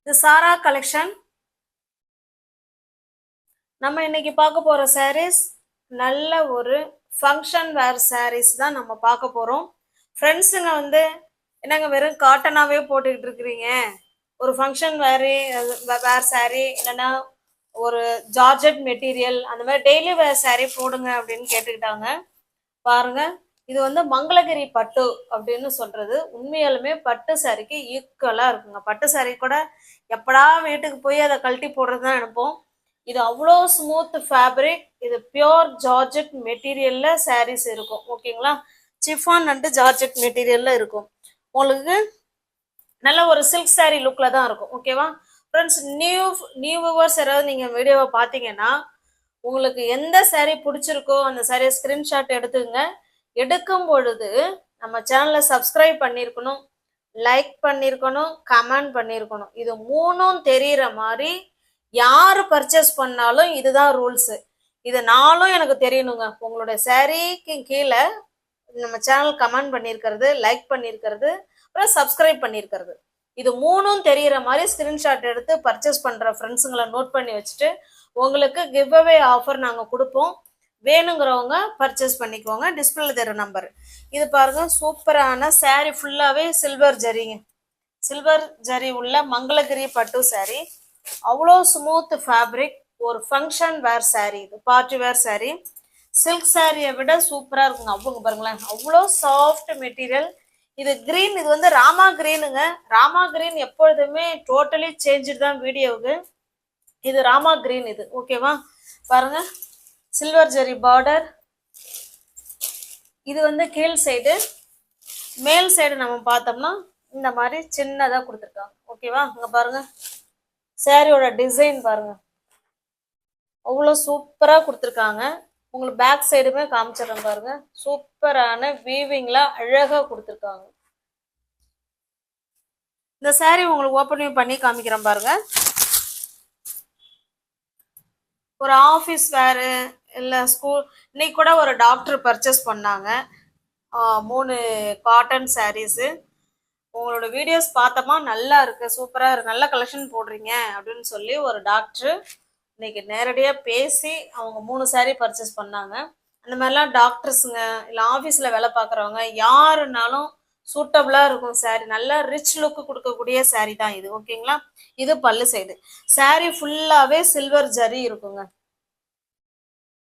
இது சாரா கலெக்ஷன். நம்ம இன்னைக்கு பார்க்க போற சாரீஸ் நல்ல ஒரு ஃபங்க்ஷன் வேர் சாரீஸ் தான் நம்ம பார்க்க போறோம். ஃப்ரெண்ட்ஸுங்க என்னங்க வெறும் காட்டனாவே போட்டுக்கிட்டு இருக்கிறீங்க, ஒரு ஃபங்க்ஷன் வேர் சாரீ இல்லைன்னா ஒரு ஜார்ஜெட் மெட்டீரியல் அந்த மாதிரி டெய்லி வேர் சாரீ போடுங்க அப்படின்னு கேட்டுக்கிட்டாங்க. பாருங்க, இது மங்களகிரி பட்டு அப்படின்னு சொல்றது உண்மையாலுமே பட்டு சாரிக்கு ஈக்குவலா இருக்குங்க. பட்டு சாரி கூட எப்படா வீட்டுக்கு போய் அதை கழட்டி போடுறது தான் நினைப்போம். இது அவ்வளோ ஸ்மூத் ஃபேப்ரிக். இது பியோர் ஜார்ஜெட் மெட்டீரியல்ல சாரீஸ் இருக்கும். ஓகேங்களா, சிஃபான் அண்ட் ஜார்ஜெட் மெட்டீரியல்ல இருக்கும். உங்களுக்கு நல்ல ஒரு சில்க் சாரி லுக்ல தான் இருக்கும். ஓகேவா ஃப்ரெண்ட்ஸ், நியூ வியூவர்ஸ் யாராவது நீங்க வீடியோவை பார்த்தீங்கன்னா உங்களுக்கு எந்த சாரீ பிடிச்சிருக்கோ அந்த சாரியை ஸ்கிரீன்ஷாட் எடுத்துங்க. எடுக்கும் பொழுது நம்ம சேனலை சப்ஸ்கிரைப் பண்ணியிருக்கணும், லைக் பண்ணியிருக்கணும், கமெண்ட் பண்ணியிருக்கணும். இது மூணும் தெரிகிற மாதிரி யார் பர்ச்சேஸ் பண்ணாலும் இதுதான் ரூல்ஸு. இது நாளும் எனக்கு தெரியணுங்க. உங்களுடைய சாரீக்கு கீழே நம்ம சேனல் கமெண்ட் பண்ணியிருக்கிறது, லைக் பண்ணியிருக்கிறது, அப்புறம் சப்ஸ்கிரைப் பண்ணியிருக்கிறது, இது மூணும் தெரிகிற மாதிரி ஸ்கிரீன்ஷாட் எடுத்து பர்ச்சேஸ் பண்ணுற ஃப்ரெண்ட்ஸுங்களை நோட் பண்ணி வச்சுட்டு உங்களுக்கு கிவ் அவே ஆஃபர் நாங்கள் கொடுப்போம். வேணுங்கிறவங்க பர்ச்சேஸ் பண்ணிக்கோங்க. டிஸ்பிளேல தர நம்பர். இது பாருங்க, சூப்பரான சாரீ ஃபுல்லாகவே சில்வர் ஜரிங்க. சில்வர் ஜரி உள்ள மங்களகிரி பட்டு சாரீ. அவ்வளோ ஸ்மூத் ஃபேப்ரிக். ஒரு ஃபங்க்ஷன் வேர் சாரீ, இது பார்ட்டி வேர் சாரீ. சில்க் சாரியை விட சூப்பராக இருக்குங்க. அவங்க பாருங்களேன், அவ்வளோ சாஃப்ட் மெட்டீரியல். இது கிரீன், இது ராமா கிரீனுங்க. ராமா கிரீன் எப்பொழுதுமே டோட்டலி சேஞ்சு தான் வீடியோவுக்கு. இது ராமா கிரீன் இது. ஓகேவா, பாருங்க, சில்வர் ஜெரி பார்டர். இது கீழ் சைடு. மேல் சைடு நம்ம பார்த்தோம்னா இந்த மாதிரி சின்னதாக கொடுத்துருக்காங்க. ஓகேவா, இங்க பாருங்க சாரியோட டிசைன் பாருங்க, அவ்வளோ சூப்பராக கொடுத்துருக்காங்க. உங்களுக்கு பேக் சைடுமே காமிச்சிடறேன் பாருங்க. சூப்பரான வீவிங்ல அழகாக கொடுத்துருக்காங்க. இந்த சாரி உங்களுக்கு ஓப்பன் பண்ணி காமிக்கிறேன் பாருங்க. ஒரு ஆஃபீஸ் வேறு இல்லை ஸ்கூல். இன்னைக்கு கூட ஒரு டாக்டர் பர்ச்சேஸ் பண்ணாங்க 3 காட்டன் சாரீஸு. உங்களோட வீடியோஸ் பார்த்தோமா, நல்லா இருக்கு, சூப்பராக இருக்கு, நல்ல கலெக்ஷன் போடுறீங்க அப்படின்னு சொல்லி ஒரு டாக்டர் இன்னைக்கு நேரடியாக பேசி அவங்க 3 சாரீ பர்ச்சேஸ் பண்ணாங்க. அந்த மாதிரிலாம் டாக்டர்ஸுங்க இல்லை ஆஃபீஸில் வேலை பார்க்குறவங்க யாருனாலும் சூட்டபிளாக இருக்கும் சாரீ. நல்லா ரிச் லுக்கு கொடுக்கக்கூடிய சாரீ தான் இது. ஓகேங்களா, இது பல்லு சைடு. சாரீ ஃபுல்லாகவே சில்வர் ஜரி இருக்குங்க.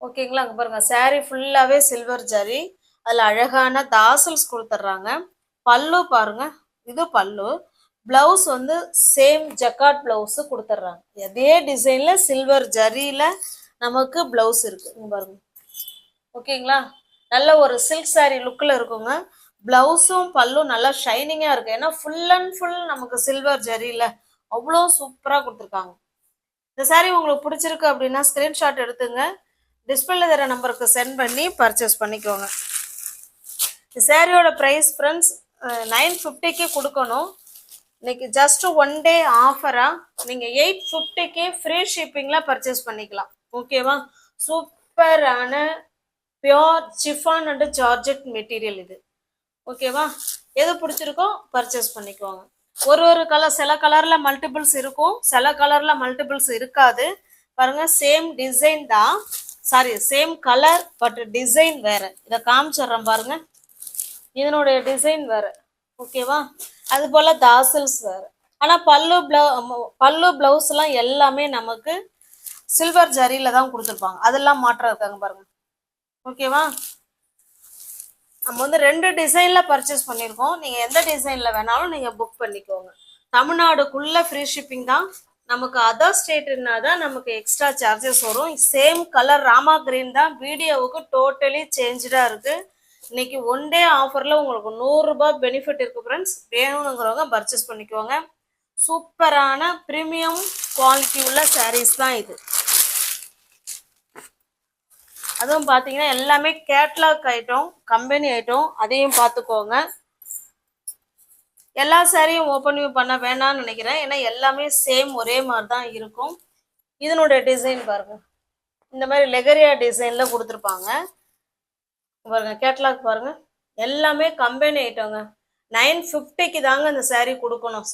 ஓகேங்களா, அங்கே பாருங்க, சாரீ ஃபுல்லாகவே சில்வர் ஜரி. அதில் அழகான தாசல்ஸ் கொடுத்துட்றாங்க. பல்லு பாருங்க, இது பல்லு. பிளவுஸ் சேம் ஜக்காட் பிளவுஸ் கொடுத்துட்றாங்க. அதே டிசைன்ல சில்வர் ஜரியில நமக்கு பிளவுஸ் இருக்கு. இங்க பாருங்க. ஓகேங்களா, நல்ல ஒரு சில்க் சாரீ லுக்கில் இருக்குங்க. பிளவுஸும் பல்லும் நல்லா ஷைனிங்காக இருக்கு. ஏன்னா ஃபுல் அண்ட் ஃபுல் நமக்கு சில்வர் ஜரியில அவ்வளோ சூப்பராக கொடுத்துருக்காங்க. இந்த சாரீ உங்களுக்கு பிடிச்சிருக்கு அப்படின்னா ஸ்கிரீன்ஷாட் எடுத்துங்க. டிஸ்பிளேல தர நம்பருக்கு சென்ட் பண்ணி பர்ச்சேஸ் பண்ணிக்கோங்க. இந்த சாரியோட ப்ரைஸ் ஃப்ரெண்ட்ஸ் 950க்கு கொடுக்கணும். இன்னைக்கு ஜஸ்ட் 1 டே ஆஃபராக நீங்கள் 850க்கு ஃப்ரீ ஷிப்பிங்கில் பர்ச்சேஸ் பண்ணிக்கலாம். ஓகேவா, சூப்பரான pure chiffon and georgette material இது. ஓகேவா, எது பிடிச்சிருக்கோ பர்ச்சேஸ் பண்ணிக்கோங்க. ஒரு கலர், சில கலரில் மல்டிபிள்ஸ் இருக்கும், சில கலரில் மல்டிபிள்ஸ் இருக்காது. பாருங்க, சேம் டிசைன் தான், sorry same colour but design வேற. இதை காமிச்சிடுறேன் பாருங்க, இதனுடைய டிசைன் வேற. ஓகேவா, அது போல தாசல்ஸ் வேற. ஆனால் பல்லு பிளவுஸ்லாம் எல்லாமே நமக்கு சில்வர் ஜரியில தான் கொடுத்துருப்பாங்க. அதெல்லாம் மாற்றம் இருக்காங்க பாருங்க. ஓகேவா, நம்ம 2 டிசைன்ல பர்ச்சேஸ் பண்ணியிருக்கோம். நீங்கள் எந்த டிசைன்ல வேணாலும் நீங்கள் புக் பண்ணிக்கோங்க. தமிழ்நாடுக்குள்ள ஃப்ரீ ஷிப்பிங் தான். நமக்கு அதர் ஸ்டேட்னா தான் நமக்கு எக்ஸ்ட்ரா சார்ஜஸ் வரும். சேம் கலர் ராமா கிரீன் தான். வீடியோவுக்கு டோட்டலி சேஞ்சாக இருக்கு. இன்னைக்கு 1 டே ஆஃபரில் உங்களுக்கு 100 ரூபாய் பெனிஃபிட் இருக்கு ஃப்ரெண்ட்ஸ். வேணுங்கிறவங்க பர்ச்சேஸ் பண்ணிக்கோங்க. சூப்பரான ப்ரீமியம் குவாலிட்டி உள்ள சாரீஸ் தான் இது. அதுவும் பார்த்தீங்கன்னா எல்லாமே கேட்லாக் ஐட்டம், கம்பெனி ஐட்டம், அதையும் பார்த்துக்கோங்க. எல்லா சாரியும் ஓப்பன் வியூ பண்ண வேணாம்னு நினைக்கிறேன், ஏன்னா எல்லாமே சேம் ஒரே மாதிரி தான் இருக்கும். இதனுடைய டிசைன் பாருங்க, இந்த மாதிரி லெகரியா டிசைன்ல கொடுத்துருப்பாங்க பாருங்க. கேட்லாக் பாருங்க, எல்லாமே கம்பெனி ஐட்டங்க. 950க்கு தாங்க அந்த saree கொடுக்கணும்.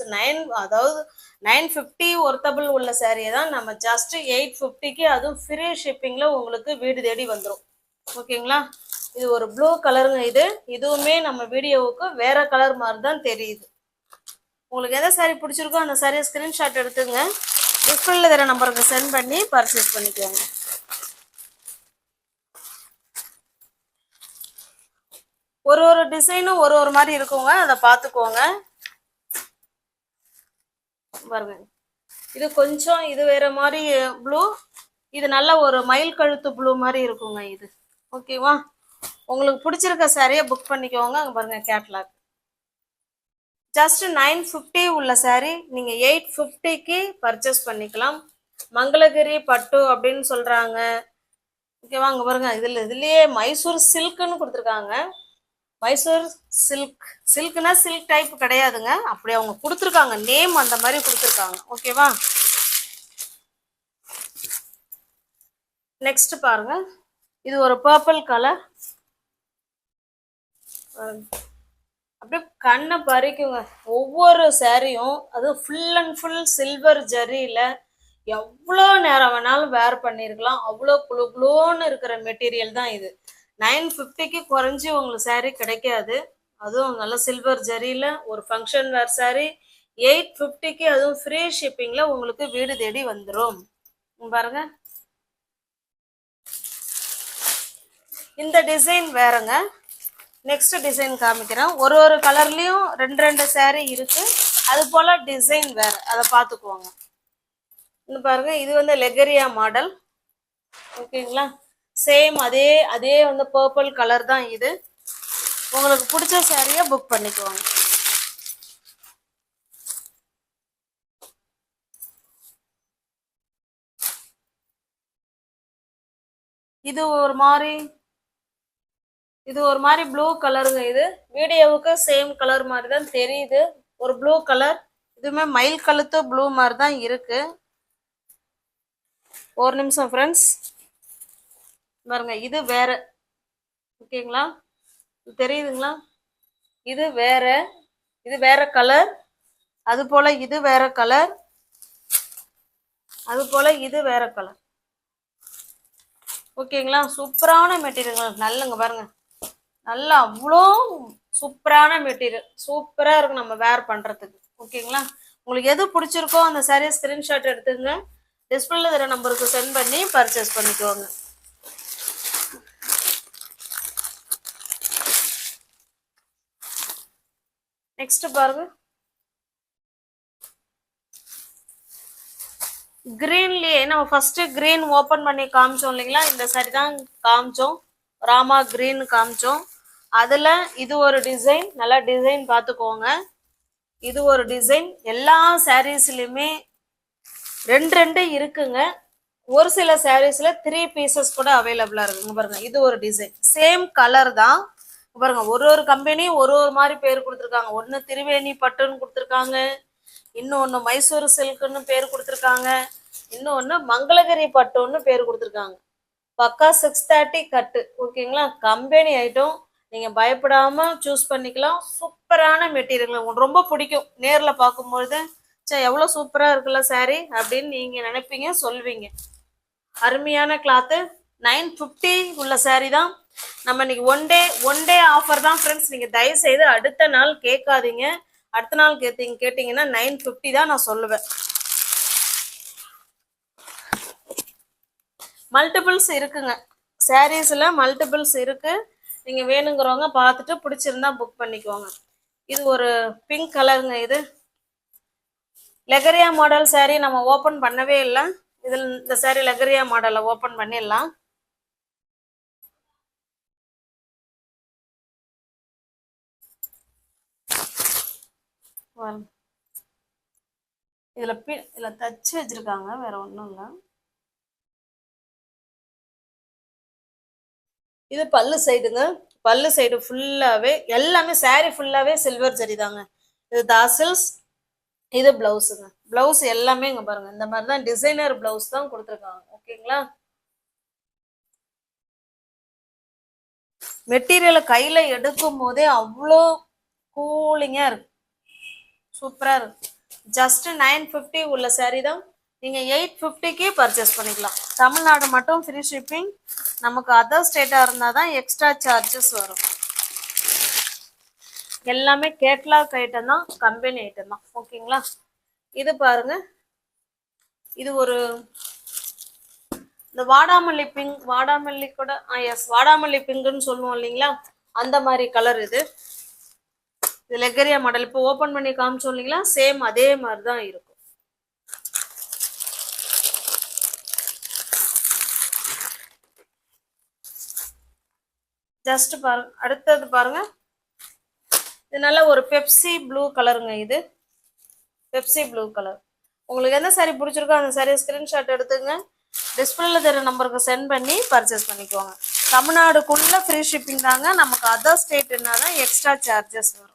அதாவது 950 ஒர்த்தபிள் உள்ள சாரியை தான் நம்ம ஜஸ்ட் 850க்கு, அதுவும் ஃப்ரீ ஷிப்பிங்ல உங்களுக்கு வீடு தேடி வந்துடும். ஓகேங்களா? இது ஒரு ப்ளூ கலருங்க. இதுவுமே நம்ம வீடியோவுக்கு வேற கலர் மாதிரி தான் தெரியுது. உங்களுக்கு எதை சாரி பிடிச்சிருக்கோ அந்த சாரியை ஸ்கிரீன்ஷாட் எடுத்துங்க, டிஸ்பிளேல தர நம்பருக்கு சென்ட் பண்ணி பர்ச்சேஸ் பண்ணிக்கோங்க. ஒரு ஒரு டிசைனும் ஒரு ஒரு மாதிரி இருக்குங்க, அதை பார்த்துக்கோங்க. பாருங்க, இது கொஞ்சம் இது வேற மாதிரி ப்ளூ, இது நல்ல ஒரு மயில் கழுத்து ப்ளூ மாதிரி இருக்குங்க இது. ஓகேவா? உங்களுக்கு பிடிச்சிருக்க சாரியை புக் பண்ணிக்கோங்க. அங்கே பாருங்க கேட்லாக். ஜஸ்ட் 950 உள்ள சாரி நீங்க 850க்கு பர்ச்சேஸ் பண்ணிக்கலாம். மங்களகிரி பட்டு அப்படின்னு சொல்றாங்க. ஓகேவா? அங்க பாருங்க, இதுலயே மைசூர் சில்க்னு கொடுத்துருக்காங்க. மைசூர் சில்க்னா சில்க் டைப் கிடையாதுங்க, அப்படி அவங்க கொடுத்துருக்காங்க, நேம் அந்த மாதிரி கொடுத்துருக்காங்க. ஓகேவா? நெக்ஸ்ட் பாருங்க, இது ஒரு பர்பிள் கலர். அப்படியே கண்ணை பறிக்குங்க. ஒவ்வொரு சாரியும் அது ஃபுல் அண்ட் ஃபுல் சில்வர் ஜரியில எவ்வளோ நேரம் வேணாலும் வேர் பண்ணியிருக்கலாம். அவ்வளோ குளு குளோன்னு இருக்கிற மெட்டீரியல் தான் இது. 950க்கு குறைஞ்சி உங்களுக்கு சாரி கிடைக்காது. அதுவும் நல்ல சில்வர் ஜரியில ஒரு ஃபங்க்ஷன் வேர் சாரி 850க்கு, அதுவும் ஃப்ரீ ஷிப்பிங்ல உங்களுக்கு வீடு தேடி வந்துடும். பாருங்க, இந்த டிசைன் வேறங்க. நெக்ஸ்ட் டிசைன் காமிக்கிறேன். ஒரு ஒரு கலர்லயும் ரெண்டு ரெண்டு சாரி இருக்கு, அது போல டிசைன் வேற, அதை பார்த்துக்குவாங்க. இன்னும் பாருங்க, இது வந்து லெகரியா மாடல். ஓகேங்களா? சேம் அதே வந்து பர்பிள் கலர் தான் இது. உங்களுக்கு பிடிச்ச சாரியை புக் பண்ணிக்குவாங்க. இது ஒரு மாதிரி ப்ளூ கலருங்க. இது வீடியோவுக்கு சேம் கலர் மாதிரி தான் தெரியுது, ஒரு ப்ளூ கலர். இதுவுமே மயில் கழுத்து ப்ளூ மாதிரி தான் இருக்கு. ஒரு நிமிஷம் ஃப்ரெண்ட்ஸ், பாருங்க, இது வேற. ஓகேங்களா? தெரியுதுங்களா? இது வேற கலர். அது போல இது வேற கலர். அது போல இது வேற கலர். ஓகேங்களா? சூப்பரான மெட்டீரியல். நல்லங்க பாருங்க, நல்லா அவ்வளோ சூப்பரான மெட்டீரியல், சூப்பரா இருக்கும் நம்ம வேர் பண்றதுக்கு. ஓகேங்களா? உங்களுக்கு எது பிடிச்சிருக்கோ அந்த சாரியை ஸ்கிரீன்ஷாட் எடுத்துங்க, டிஸ்பிளேல தர நம்பருக்கு சென்ட் பண்ணி பர்ச்சேஸ் பண்ணிக்கோங்க. நெக்ஸ்ட் பாருங்க, கிரீன்லயே நம்ம ஃபர்ஸ்ட் கிரீன் ஓபன் பண்ணி காமிச்சோம் இல்லைங்களா, இந்த சாரி தான் காமிச்சோம், ராமா கிரீன் காமிச்சோம். அதுல இது ஒரு டிசைன், நல்லா டிசைன் பார்த்துக்கோங்க. இது ஒரு டிசைன். எல்லா சாரீஸ்லயுமே ரெண்டு ரெண்டு இருக்குங்க. ஒரு சில சாரீஸ்ல 3 பீசஸ் கூட அவைலபிளா இருக்குங்க. பாருங்க, இது ஒரு டிசைன், சேம் கலர் தான். பாருங்க, ஒரு ஒரு கம்பெனியும் ஒரு ஒரு மாதிரி பேர் கொடுத்துருக்காங்க. ஒன்னு திருவேணி பட்டுன்னு கொடுத்துருக்காங்க, இன்னொன்னு மைசூர் சில்க்னு பேர் கொடுத்துருக்காங்க, இன்னொன்னு மங்களகிரி பட்டுன்னு பேர் கொடுத்துருக்காங்க. பக்கா 630 கட்டு. ஓகேங்களா? கம்பெனி ஐட்டம், நீங்க பயப்படாம சூஸ் பண்ணிக்கலாம். சூப்பரான மெட்டீரியல், உங்களுக்கு ரொம்ப பிடிக்கும். நேர்ல பார்க்கும்பொழுது எவ்வளவு சூப்பரா இருக்குல்ல சாரி அப்படின்னு நீங்க நினைப்பீங்க, சொல்வீங்க. அருமையான கிளாத்து. 950 உள்ள சாரி தான். நம்ம இன்னைக்கு ஒன் டே ஆஃபர் தான் ஃப்ரெண்ட்ஸ். நீங்க தயவு செய்து அடுத்த நாள் கேட்காதீங்க. அடுத்த நாள் கேட்டீங்கன்னா 950 தான் நான் சொல்லுவேன். மல்டிபிள்ஸ் இருக்குங்க, சாரீஸ்ல மல்டிபிள்ஸ் இருக்கு. நீங்க வேணுங்கிறவங்க பார்த்துட்டு பிடிச்சிருந்தா புக் பண்ணிக்கோங்க. இது ஒரு பிங்க் கலருங்க. இது லெகரியா மாடல் சாரி நம்ம ஓபன் பண்ணவே இல்லை. இதில் இந்த சாரி லெகரியா மாடலை ஓபன் பண்ணிடலாம். இதுல தச்சு வச்சிருக்காங்க, வேற ஒன்றும் இல்லை. இது பல்லு சைடுங்க. பல்லு சைடு ஃபுல்லாவே எல்லாமே சாரி ஃபுல்லாவே சில்வர் ஜரி தாங்க. இது தாசில்ஸ். இது பிளவுஸுங்க. பிளவுஸ் எல்லாமே இங்க பாருங்க, இந்த மாதிரி தான் டிசைனர் பிளவுஸ் தான் கொடுத்துருக்காங்க. ஓகேங்களா? மெட்டீரியலை கையில எடுக்கும் போதே அவ்வளோ கூலிங்கா இருக்கு, சூப்பரா இருக்கு. ஜஸ்ட் 950 உள்ள saree தான் நீங்க 850க்கு பர்ச்சேஸ் பண்ணிக்கலாம். தமிழ்நாடு மட்டும் ஃப்ரீ ஷிப்பிங். நமக்கு அதர் ஸ்டேட்டா இருந்தா தான் எக்ஸ்ட்ரா சார்ஜஸ் வரும். எல்லாமே கேட்லாக் ஐட்டம் தான், கம்பெனி ஐட்டம் தான். ஓகேங்களா? இது பாருங்க, இது ஒரு இந்த வாடாமல்லி பிங்க், வாடாமல்லி கூட எஸ் வாடாமல்லி பிங்க்னு சொல்லுவோம் இல்லைங்களா, அந்த மாதிரி கலர் இது. இது லெகரியா மாடல். இப்போ ஓபன் பண்ணி காமிச்சோம் இல்லைங்களா, சேம் அதே மாதிரி தான் இருக்கும். ஜஸ்ட் பாருங்க, அடுத்தது பாருங்க, இது நல்ல ஒரு பெப்சி ப்ளூ கலருங்க. இது பெப்சி ப்ளூ கலர். உங்களுக்கு எந்த சாரி பிடிச்சிருக்கோ அந்த சாரியை ஸ்கிரீன்ஷாட் எடுத்துங்க, டிஸ்பிளேல தெரிய நம்பருக்கு சென்ட் பண்ணி பர்ச்சேஸ் பண்ணிக்குவாங்க. தமிழ்நாடுக்குள்ள ஃப்ரீ ஷிப்பிங் தாங்க. நமக்கு அதர் ஸ்டேட்னா தான் எக்ஸ்ட்ரா சார்ஜஸ் வரும்.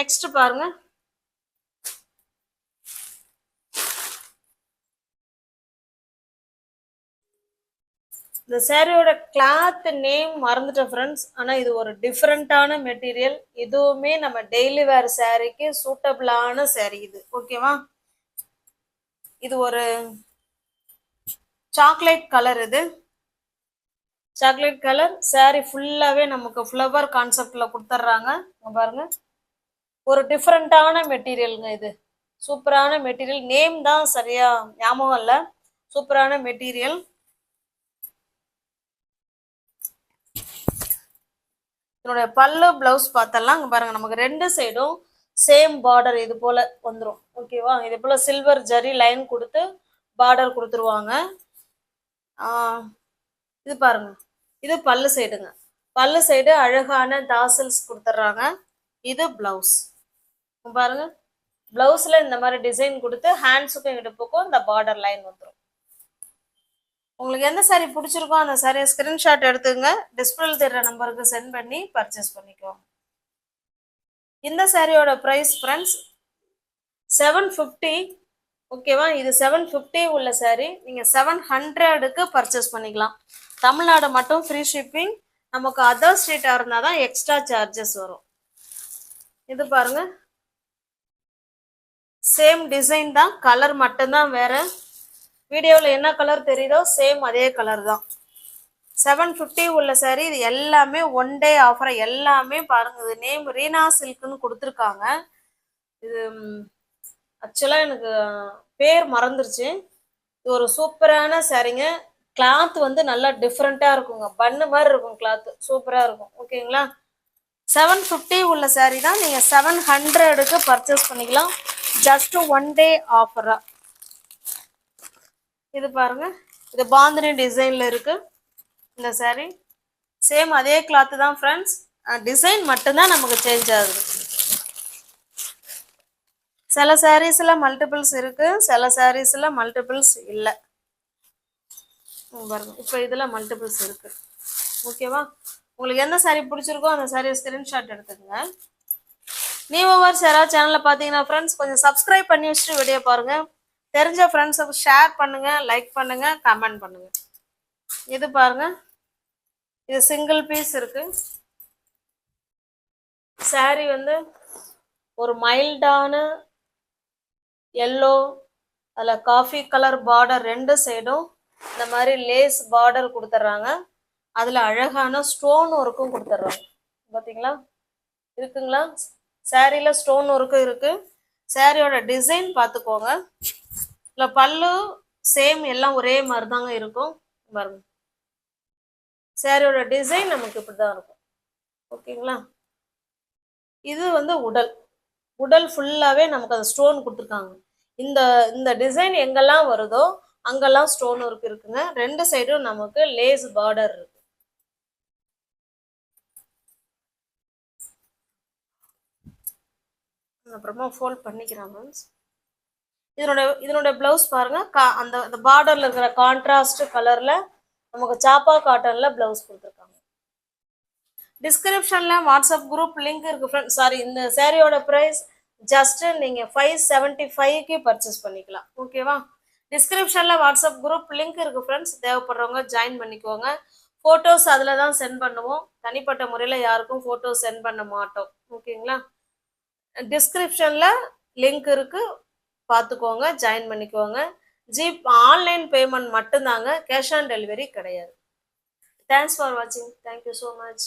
நெக்ஸ்ட் பாருங்க, இந்த சாரியோட கிளாத் நேம் மறந்துட்டேன் ஃப்ரெண்ட்ஸ். ஆனால் இது ஒரு டிஃப்ரெண்ட்டான மெட்டீரியல். இதுவுமே நம்ம டெய்லி வேர் சாரிக்கு சூட்டபிளான சாரி இது. ஓகேவா? இது ஒரு சாக்லேட் கலர். இது சாக்லேட் கலர் சாரி ஃபுல்லாகவே நமக்கு ஃப்ளவர் கான்செப்டில் கொடுத்துட்றாங்க. பாருங்க, ஒரு டிஃப்ரெண்ட்டான மெட்டீரியலுங்க. இது சூப்பரான மெட்டீரியல். நேம் தான் சரியா ஞாபகம் இல்லை. சூப்பரான மெட்டீரியல். இதனுடைய பல்லு பிளவுஸ் பார்த்தலாம். அங்கே பாருங்க, நமக்கு ரெண்டு சைடும் சேம் பார்டர் இது போல வந்துடும். ஓகேவா? இது போல சில்வர் ஜரி லைன் கொடுத்து பார்டர் கொடுத்துருவாங்க. இது பாருங்க, இது பல்லு சைடுங்க. பல்லு சைடு அழகான தாசல்ஸ் கொடுத்துட்றாங்க. இது பிளவுஸ் பாருங்க. பிளவுஸ்ல இந்த மாதிரி டிசைன் கொடுத்து ஹேண்ட்ஸுக்கும் இடுப்புக்கும் இந்த பார்டர் லைன் வந்துடும். உங்களுக்கு எந்த சாரி பிடிச்சிருக்கோ அந்த சாரியை ஸ்கிரீன்ஷாட் எடுத்துங்க, டிஸ்பிளே தெரிகிற நம்பருக்கு சென்ட் பண்ணி பர்ச்சேஸ் பண்ணிக்குவோம். இந்த சாரியோட ப்ரைஸ் ஃப்ரெண்ட்ஸ் 750. ஓகேவா? இது 750 உள்ள சாரி நீங்கள் 700க்கு பர்ச்சேஸ் பண்ணிக்கலாம். தமிழ்நாடு மட்டும் ஃப்ரீ ஷிப்பிங். நமக்கு அதர் ஸ்டேட்டாக இருந்தால் தான் எக்ஸ்ட்ரா சார்ஜஸ் வரும். இது பாருங்க, சேம் டிசைன் தான், கலர் மட்டும்தான் வேற. வீடியோவில் என்ன கலர் தெரியுதோ சேம் அதே கலர் தான். 750 உள்ள சாரி. இது எல்லாமே ஒன் டே ஆஃபர். எல்லாமே பாருங்க, இது நேம் ரீனா சில்க்னு கொடுத்துருக்காங்க. இது ஆக்சுவலாக எனக்கு பேர் மறந்துருச்சு. இது ஒரு சூப்பரான சாரிங்க. கிளாத் வந்து நல்லா டிஃப்ரெண்ட்டாக இருக்குங்க, பண்ணு மாதிரி இருக்கும் கிளாத், சூப்பராக இருக்கும். ஓகேங்களா? 750 உள்ள சாரி தான் நீங்கள் 700க்கு பர்ச்சேஸ் பண்ணிக்கலாம். ஜஸ்ட் ஒன் டே ஆஃபரா. இது பாருங்க, இது பாந்தினி டிசைன்ல இருக்கு இந்த சாரி. சேம் அதே கிளாத் தான் ஃப்ரெண்ட்ஸ், டிசைன் மட்டும்தான் நமக்கு சேஞ்ச் ஆகுது. சில சாரீஸ்ல மல்டிபிள்ஸ் இருக்கு, சில சாரீஸ்ல மல்டிபிள்ஸ் இல்லை. பாருங்க, இப்போ இதுல மல்டிபிள்ஸ் இருக்கு. ஓகேவா? உங்களுக்கு எந்த சாரி பிடிச்சிருக்கோ அந்த சாரியை ஸ்கிரீன்ஷாட் எடுத்துக்கங்க. நியூவர்ஸ் யாராவது சேனல்ல பார்த்தீங்கன்னா ஃப்ரெண்ட்ஸ் கொஞ்சம் சப்ஸ்கிரைப் பண்ணி வச்சுட்டு வீடியோ பாருங்க. தெரிஞ்ச ஃப்ரெண்ட்ஸுக்கு ஷேர் பண்ணுங்க, லைக் பண்ணுங்க, கமெண்ட் பண்ணுங்க. இது பாருங்க, இது சிங்கிள் பீஸ் இருக்கு. சாரி வந்து ஒரு மைல்டான எல்லோ, அதில் காஃபி கலர் பார்டர், ரெண்டு சைடும் இந்த மாதிரி லேஸ் பார்டர் கொடுத்துட்றாங்க. அதில் அழகான ஸ்டோன் ஒர்க்கும் கொடுத்துட்றாங்க. பார்த்தீங்களா? இருக்குங்களா? சாரியில் ஸ்டோன் ஒர்க்கும் இருக்கு. சாரியோட டிசைன் பார்த்துக்கோங்க. இல்லை பல்லு சேம், எல்லாம் ஒரே மாதிரி தாங்க இருக்கும். பாருங்க, சாரியோட டிசைன் நமக்கு இப்படி தான் இருக்கும். ஓகேங்களா? இது வந்து உடல், உடல் ஃபுல்லாகவே நமக்கு அந்த ஸ்டோன் கொடுத்துருக்காங்க. இந்த இந்த டிசைன் எங்கெல்லாம் வருதோ அங்கெல்லாம் ஸ்டோன் ஒர்க் இருக்குங்க. ரெண்டு சைடும் நமக்கு லேஸ் பார்டர் இருக்கு. அப்புறமா ஃபோல்ட் பண்ணிக்கிறேன் ஃப்ரெண்ட்ஸ். இதனோட பிளவுஸ் பாருங்க, அந்த பார்டர்ல இருக்கிற கான்ட்ராஸ்ட் கலர்ல நமக்கு சாப்பா காட்டன்ல பிளவுஸ் கொடுத்துருக்காங்க. டிஸ்கிரிப்ஷன்ல வாட்ஸ்அப் குரூப் லிங்க் இருக்கு ஃப்ரெண்ட்ஸ். சாரி, இந்த சாரியோட ப்ரைஸ் ஜஸ்ட் நீங்க 575க்கு பர்ச்சேஸ் பண்ணிக்கலாம். ஓகேவா? டிஸ்கிரிப்ஷன்ல வாட்ஸ்அப் குரூப் லிங்க் இருக்கு ஃப்ரெண்ட்ஸ், தேவைப்படுறவங்க ஜாயின் பண்ணிக்கோங்க. ஃபோட்டோஸ் அதில் தான் சென்ட் பண்ணுவோம். தனிப்பட்ட முறையில் யாருக்கும் ஃபோட்டோஸ் சென்ட் பண்ண மாட்டோம். ஓகேங்களா? டிஸ்கிரிப்ஷனில் லிங்க் இருக்குது, பார்த்துக்கோங்க, ஜாயின் பண்ணிக்கோங்க. ஆன்லைன் பேமெண்ட் மட்டும்தாங்க, கேஷ் ஆன் டெலிவரி கிடையாது. தேங்க்ஸ் ஃபார் வாட்சிங். Thank you so much.